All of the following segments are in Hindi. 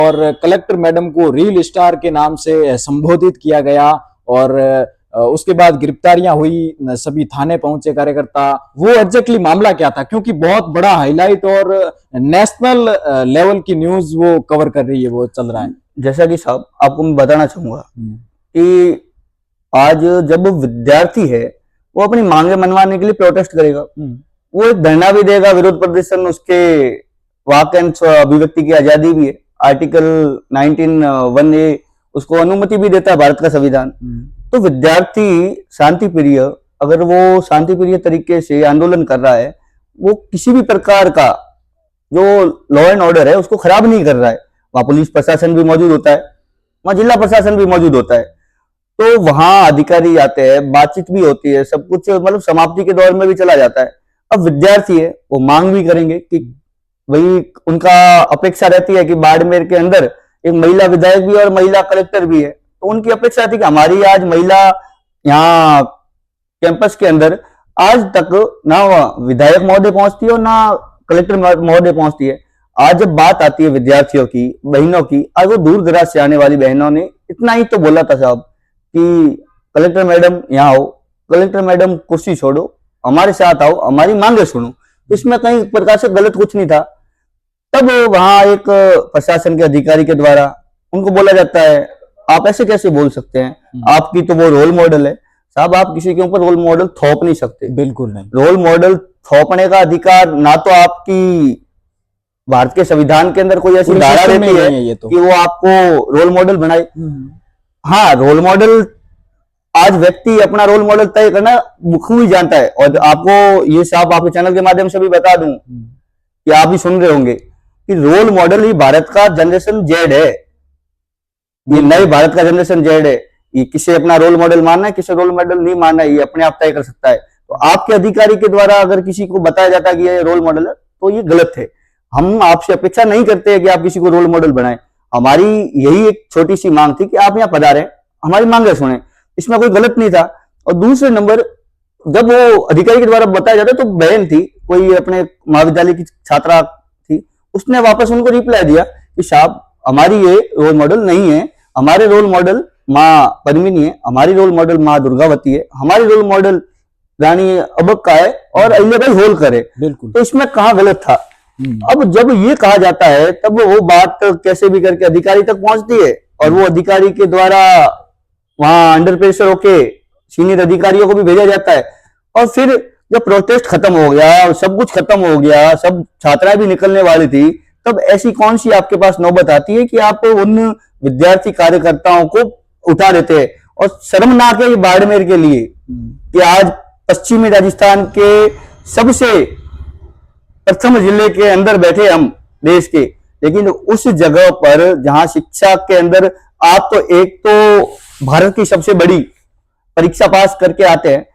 और कलेक्टर मैडम को रील स्टार के नाम से संबोधित किया गया और उसके बाद गिरफ्तारियां हुई, सभी थाने पहुंचे कार्यकर्ता। वो एग्जैक्टली मामला क्या था, क्योंकि बहुत बड़ा हाईलाइट और नेशनल लेवल की न्यूज वो कवर कर रही है, वो चल रहा है। जैसा कि साहब आपको मैं बताना चाहूंगा कि आज जब विद्यार्थी है वो अपनी मांगे मनवाने के लिए प्रोटेस्ट करेगा, वो एक धरना भी देगा, विरोध प्रदर्शन, उसके वाक एंड अभिव्यक्ति की आजादी भी है। आर्टिकल 19(1)(a) उसको अनुमति भी देता है भारत का संविधान। तो विद्यार्थी शांति प्रिय, अगर वो शांति प्रिय तरीके से आंदोलन कर रहा है, वो किसी भी प्रकार का जो लॉ एंड ऑर्डर है उसको खराब नहीं कर रहा है। वहां पुलिस प्रशासन भी मौजूद होता है, वहां जिला प्रशासन भी मौजूद होता है, तो वहां अधिकारी आते हैं, बातचीत भी होती है, सब कुछ मतलब समाप्ति के दौर में भी चला जाता है। अब विद्यार्थी है वो मांग भी करेंगे कि वही उनका अपेक्षा रहती है कि बाड़मेर के अंदर एक महिला विधायक भी और महिला कलेक्टर भी है, तो उनकी अपेक्षा थी कि हमारी आज महिला यहाँ कैंपस के अंदर आज तक ना विधायक महोदय पहुंचती है और ना कलेक्टर महोदय पहुंचती है। आज जब बात आती है विद्यार्थियों की, बहनों की, आज वो दूर दराज से आने वाली बहनों ने इतना ही तो बोला था साहब कि कलेक्टर मैडम यहाँ आओ, कलेक्टर मैडम कुर्सी छोड़ो, हमारे साथ आओ, हमारी मांगे सुनो। इसमें कहीं प्रकार से गलत कुछ नहीं था। तब वहां एक प्रशासन के अधिकारी के द्वारा उनको बोला जाता है, आप ऐसे कैसे बोल सकते हैं, आपकी तो वो रोल मॉडल है। साहब आप किसी के ऊपर रोल मॉडल थोप नहीं सकते, बिल्कुल नहीं। रोल मॉडल थोपने का अधिकार ना तो आपकी भारत के संविधान के अंदर कोई ऐसी धारा रहती है कि वो आपको रोल मॉडल बनाए। हाँ, रोल मॉडल आज व्यक्ति अपना रोल मॉडल तय करना मुखू ही जानता है। और आपको ये साहब आपके चैनल के माध्यम से भी बता दूं कि आप भी सुन रहे होंगे कि रोल मॉडल ही भारत का जनरेशन जेड है, ये नए भारत का जनरेशन जेड है। ये किसे अपना रोल मॉडल मानना है, किसे रोल मॉडल नहीं मानना है, ये अपने आप तय कर सकता है। तो आपके अधिकारी के द्वारा अगर किसी को बताया जाता है कि ये रोल मॉडल है, तो ये गलत है। हम आपसे अपेक्षा नहीं करते हैं कि आप किसी को रोल मॉडल बनाएं। हमारी यही एक छोटी सी मांग थी कि आप यहाँ पधारें, हमारी मांगे सुने, इसमें कोई गलत नहीं था। और दूसरे नंबर, जब वो अधिकारी के द्वारा बताया जाता तो बहन थी, कोई अपने महाविद्यालय की छात्रा थी, उसने वापस उनको रिप्लाई दिया कि साहब हमारी ये रोल मॉडल नहीं है, हमारे रोल मॉडल माँ पद्मिनी है, हमारी रोल मॉडल माँ दुर्गावती है, हमारी रोल मॉडल रानी अबक्का है और अहिल्याबाई होलकर है। बिल्कुल। तो इसमें कहाँ गलत था? अब जब ये कहा जाता है तब वो बात कैसे भी करके अधिकारी तक पहुंचती है और वो अधिकारी के द्वारा वहां अंडर प्रेशर होके सीनियर अधिकारियों को भी भेजा जाता है। और फिर जब प्रोटेस्ट खत्म हो गया, सब कुछ खत्म हो गया, सब छात्राएं भी निकलने वाली थी, तब ऐसी कौन सी आपके पास नौबत आती है कि आप उन विद्यार्थी कार्यकर्ताओं को उठा देते हैं? और शर्मनाक है ये बाड़मेर के लिए कि आज पश्चिमी राजस्थान के सबसे प्रथम जिले के अंदर बैठे हम देश के, लेकिन उस जगह पर जहां शिक्षा के अंदर आप तो एक तो भारत की सबसे बड़ी परीक्षा पास करके आते हैं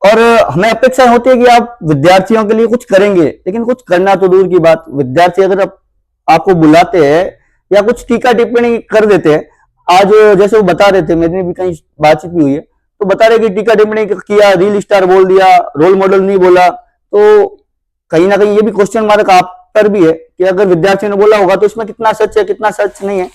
और हमें अपेक्षा होती है कि आप विद्यार्थियों के लिए कुछ करेंगे, लेकिन कुछ करना तो दूर की बात, विद्यार्थी अगर आपको बुलाते हैं या कुछ टीका टिप्पणी कर देते हैं, आज जैसे वो बता रहे थे, मेरी भी कहीं बातचीत भी हुई है, तो बता रहे कि टीका टिप्पणी किया, रील स्टार बोल दिया, रोल मॉडल नहीं बोला, तो कहीं ना कहीं ये भी क्वेश्चन मार्क आप पर भी है कि अगर विद्यार्थियों ने बोला होगा तो इसमें कितना सच है, कितना सच नहीं है।